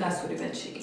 का सूर्यवंशी।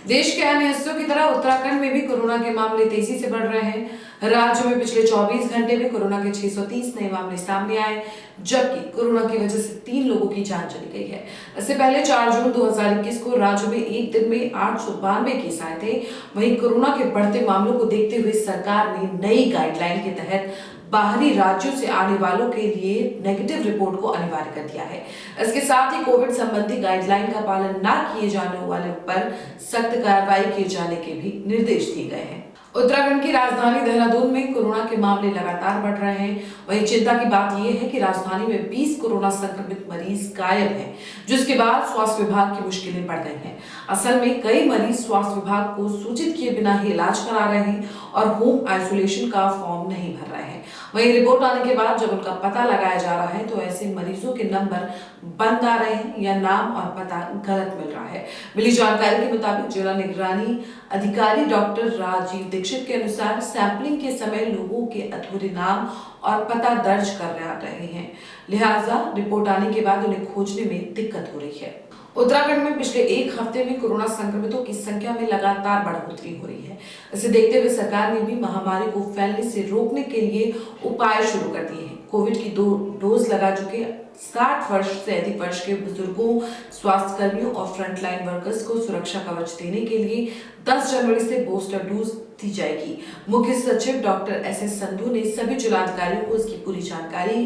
देश के अन्य हिस्सों की तरह उत्तराखंड में भी कोरोना के मामले तेजी से बढ़ रहे हैं। राज्य में पिछले 24 घंटे में कोरोना के 630 नए मामले सामने आए, जबकि कोरोना की वजह से 3 लोगों की जान चली गई है। इससे पहले 4 जून 2021 को राज्य में एक दिन में 892 केस आए थे। वहीं कोरोना के बढ़ते मामलों को देखते हुए सरकार ने नई गाइडलाइन के तहत बाहरी राज्यों से आने वालों के लिए नेगेटिव रिपोर्ट को अनिवार्य कर दिया है। इसके साथ ही कोविड संबंधी गाइडलाइन का पालन न किए जाने वालों पर सख्त कार्रवाई किए जाने के भी निर्देश दिए गए हैं। उत्तराखंड की राजधानी देहरादून में कोरोना के मामले लगातार बढ़ रहे हैं। वहीं चिंता की बात यह है कि राजधानी में 20 कोरोना संक्रमित मरीज गायब हैं, जिसके बाद स्वास्थ्य विभाग की मुश्किलें बढ़ गई हैं। असल में कई मरीज स्वास्थ्य विभाग को सूचित किए बिना ही इलाज करा रहे हैं और होम आइसोलेशन का फॉर्म नहीं भर रहे हैं। वहीं रिपोर्ट आने के बाद जब उनका पता लगाया जा रहा है तो ऐसे मरीजों के नंबर बंद आ रहे हैं या नाम और पता गलत मिल रहा है। मिली जानकारी के मुताबिक जिला निगरानी अधिकारी डॉक्टर राजीव दीक्षित के अनुसार सैंपलिंग के समय लोगों के अधूरे नाम और पता दर्ज कर रहे हैं, लिहाजा रिपोर्ट आने के बाद उन्हें खोजने में दिक्कत हो रही है। उत्तराखंड में पिछले एक हफ्ते में कोरोना संक्रमितों की संख्या में लगातार बढ़ोतरी हो रही है। इसे देखते हुए सरकार ने भी महामारी को फैलने से रोकने के लिए उपाय शुरू कर दिए हैं। कोविड की 2 डोज लगा चुके 60 वर्ष से अधिक वर्ष के बुजुर्गों, स्वास्थ्य कर्मियों और फ्रंटलाइन वर्कर्स को सुरक्षा कवच देने के लिए 10 जनवरी से बूस्टर डोज दी जाएगी। मुख्य सचिव डॉक्टर एस संधू ने सभी जिलाधिकारियों को इसकी पूरी जानकारी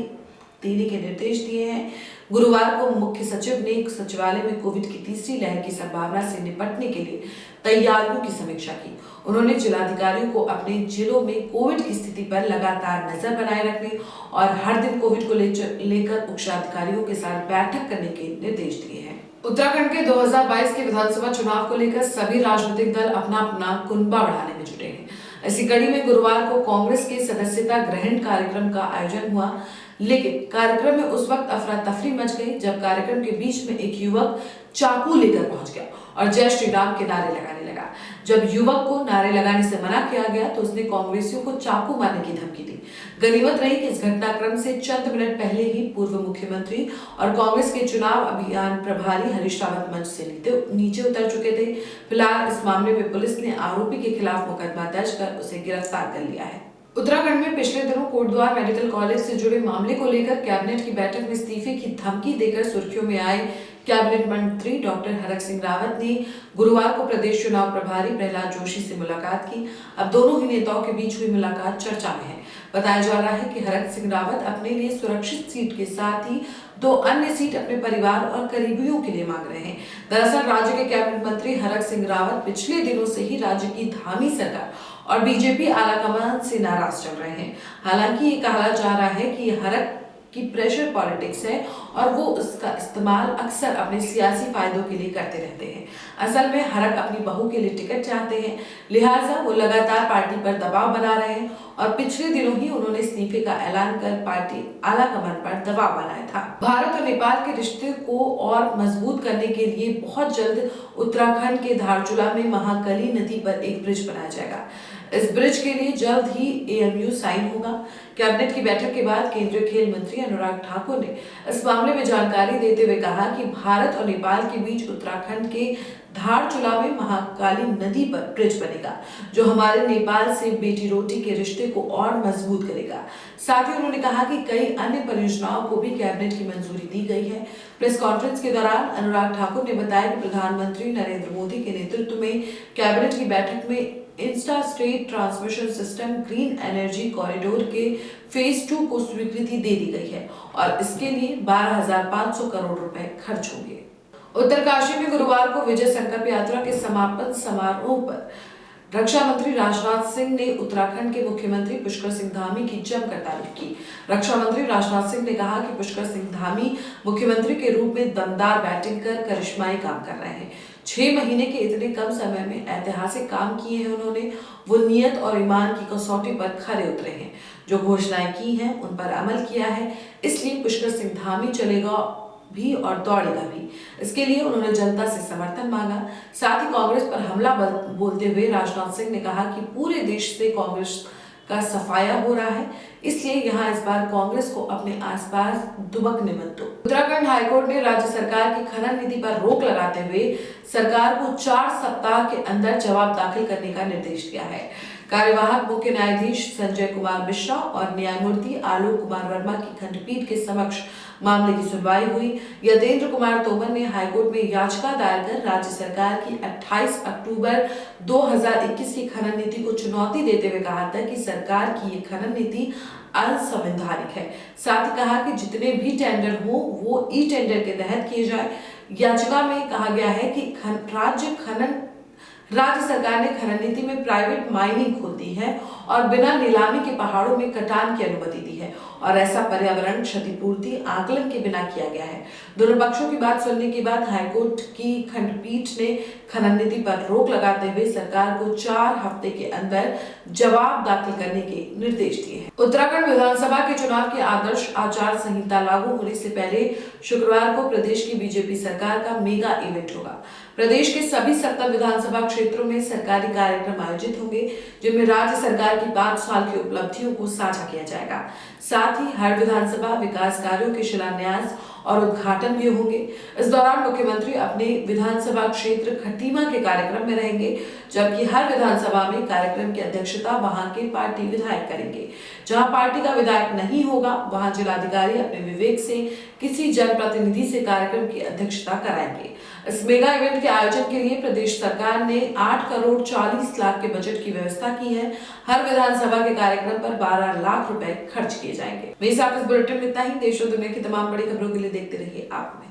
देने के निर्देश दिए हैं। गुरुवार को मुख्य सचिव ने सचिवालय में कोविड की तीसरी लहर की संभावना से निपटने के लिए तैयारियों की समीक्षा की। उन्होंने जिलाधिकारियों को अपने जिलों में कोविड की स्थिति पर लगातार नजर बनाए रखने और हर दिन कोविड को लेकर उच्चाधिकारियों के साथ बैठक करने के निर्देश दिए हैं। उत्तराखंड के 2022 के विधानसभा चुनाव को लेकर सभी राजनीतिक दल अपना अपना कुनबा बढ़ाने में जुटे हैं। इसी कड़ी में गुरुवार को कांग्रेस के सदस्यता ग्रहण कार्यक्रम का आयोजन हुआ, लेकिन कार्यक्रम में उस वक्त अफरा तफरी मच गई जब कार्यक्रम के बीच में एक युवक चाकू लेकर पहुंच गया और जय श्री राम के नारे लगाने लगा। जब युवक को नारे लगाने से मना किया गया तो उसने कांग्रेसियों को चाकू मारने की धमकी दी। गनीमत रही कि इस घटनाक्रम से चंद मिनट पहले ही पूर्व मुख्यमंत्री और कांग्रेस के चुनाव अभियान प्रभारी हरीश रावत मंच से नीचे उतर चुके थे। फिलहाल इस मामले में पुलिस ने आरोपी के खिलाफ मुकदमा दर्ज कर उसे गिरफ्तार कर लिया है। उत्तराखंड में पिछले दिनों कोटद्वार मेडिकल कॉलेज से जुड़े मामले को लेकर कैबिनेट की बैठक में इस्तीफे की धमकी देकर सुर्खियों में आए कैबिनेट मंत्री डॉक्टर हरक सिंह रावत ने गुरुवार को प्रदेश चुनाव प्रभारी प्रहलाद जोशी से मुलाकात की। अब दोनों ही नेताओं के बीच हुई मुलाकात चर्चा में है। बताया जा रहा है कि हरक सिंह रावत अपने लिए सुरक्षित सीट के साथ ही 2 अन्य सीट अपने परिवार और करीबियों के लिए मांग रहे हैं। दरअसल राज्य के कैबिनेट मंत्री हरक सिंह रावत पिछले दिनों से ही राज्य की धामी सरकार और बीजेपी आलाकमान से नाराज चल रहे हैं। हालांकि ये कहा जा रहा है कि हरक की प्रेशर पॉलिटिक्स है और वो उसका इस्तेमाल अक्सर अपने सियासी फायदों के लिए करते रहते हैं। असल में हरक अपनी बहू के लिए टिकट चाहते हैं, लिहाजा वो लगातार पार्टी पर दबाव बना रहे हैं और पिछले दिनों ही उन्होंने इस्तीफे का ऐलान कर पार्टी आलाकमान पर दबाव बनाया था। भारत और नेपाल के रिश्ते को और मजबूत करने के लिए बहुत जल्द उत्तराखंड के धारचूला में महाकाली नदी पर एक ब्रिज बनाया जाएगा। इस ब्रिज के लिए जल्द ही एमओयू साइन होगा। कैबिनेट की बैठक के बाद केंद्रीय खेल मंत्री अनुराग ठाकुर ने इस मामले में जानकारी देते हुए कहा कि भारत और नेपाल के बीच उत्तराखंड के धारचूला में महाकाली नदी पर ब्रिज बनेगा, जो हमारे नेपाल से बेटी रोटी के रिश्ते को और मजबूत करेगा। साथ ही उन्होंने कहा कि कई अन्य परियोजनाओं को भी कैबिनेट की मंजूरी दी गई है। प्रेस कॉन्फ्रेंस के दौरान अनुराग ठाकुर ने बताया कि प्रधानमंत्री नरेंद्र मोदी के नेतृत्व में कैबिनेट की बैठक में Insta state transmission system green energy corridor के फेज 2 को स्वीकृति दे दी गई है और इसके लिए 12,500 करोड़ रुपए खर्च होंगे। उत्तरकाशी में गुरुवार को विजय संकल्प यात्रा के समापन समारोह पर रक्षा मंत्री राजनाथ सिंह ने उत्तराखंड के मुख्यमंत्री पुष्कर सिंह धामी की जमकर तारीफ की। रक्षा मंत्री राजनाथ सिंह ने कहा कि पुष्कर सिंह धामी मुख्यमंत्री के रूप में दमदार बैटिंग कर करिश्माई काम कर रहे हैं। 6 महीने के इतने कम समय में ऐतिहासिक काम किए हैं उन्होंने। वो नियत और ईमान की कसौटी पर खरे उतरे हैं। जो घोषणाएं की हैं उन पर अमल किया है, इसलिए पुष्कर सिंह धामी चलेगा भी और दौड़ेगा भी। इसके लिए उन्होंने जनता से समर्थन मांगा। साथ ही कांग्रेस पर हमला बोलते हुए राजनाथ सिंह ने कहा कि पूरे देश से कांग्रेस का सफाया हो रहा है, इसलिए यहाँ इस बार कांग्रेस को अपने आसपास दुबकने मत दो। उत्तराखंड हाईकोर्ट ने राज्य सरकार की खनन नीति पर रोक लगाते हुए सरकार को 4 सप्ताह के अंदर जवाब दाखिल करने का निर्देश दिया है। कार्यवाहक मुख्य न्यायाधीश संजय कुमार मिश्रा और न्यायमूर्ति आलोक कुमार वर्मा की खंडपीठ के समक्ष मामले की सुनवाई हुई। यतेंद्र कुमार तोमर ने हाईकोर्ट में याचिका दायर कर राज्य सरकार की 28 अक्टूबर 2021 की खनन नीति को चुनौती देते हुए कहा था कि सरकार की ये खनन नीति असंवैधानिक है। साथ ही कहा कि जितने भी टेंडर हो वो ई टेंडर के तहत किए जाए। याचिका में कहा गया है कि राज्य सरकार ने खनन नीति में प्राइवेट माइनिंग खोल दी है और बिना नीलामी के पहाड़ों में कटान की अनुमति दी है और ऐसा पर्यावरण क्षतिपूर्ति आकलन के बिना किया गया है। दोनों पक्षों की बात सुनने के बाद हाईकोर्ट की खंडपीठ ने खनन नीति पर रोक लगाते हुए सरकार को 4 हफ्ते के अंदर जवाब दाखिल करने के निर्देश दिए हैं। उत्तराखंड विधानसभा के चुनाव की आदर्श आचार संहिता लागू होने से पहले शुक्रवार को प्रदेश की बीजेपी सरकार का मेगा इवेंट होगा। प्रदेश के सभी 70 विधानसभा क्षेत्रों में सरकारी कार्यक्रम आयोजित होंगे, जिनमें राज्य सरकार की 5 साल की उपलब्धियों को साझा किया जाएगा। साथ ही हर विधानसभा विकास कार्यों के शिलान्यास और उद्घाटन भी होंगे। इस दौरान मुख्यमंत्री अपने विधानसभा क्षेत्र खटीमा के कार्यक्रम में रहेंगे, जबकि हर विधानसभा में कार्यक्रम की अध्यक्षता वहां के पार्टी विधायक करेंगे। जहां पार्टी का विधायक नहीं होगा, वहां जिलाधिकारी अपने विवेक से किसी जनप्रतिनिधि से कार्यक्रम की अध्यक्षता कराएंगे। इस मेगा इवेंट के आयोजन के लिए प्रदेश सरकार ने 8 करोड़ 40 लाख के बजट की व्यवस्था की है। हर विधानसभा के कार्यक्रम पर 12 लाख रुपए खर्च किए जाएंगे। मेरे साथ इस बुलेटिन में इतना ही। देश और दुनिया की तमाम बड़ी खबरों के लिए देखते रहिए आप।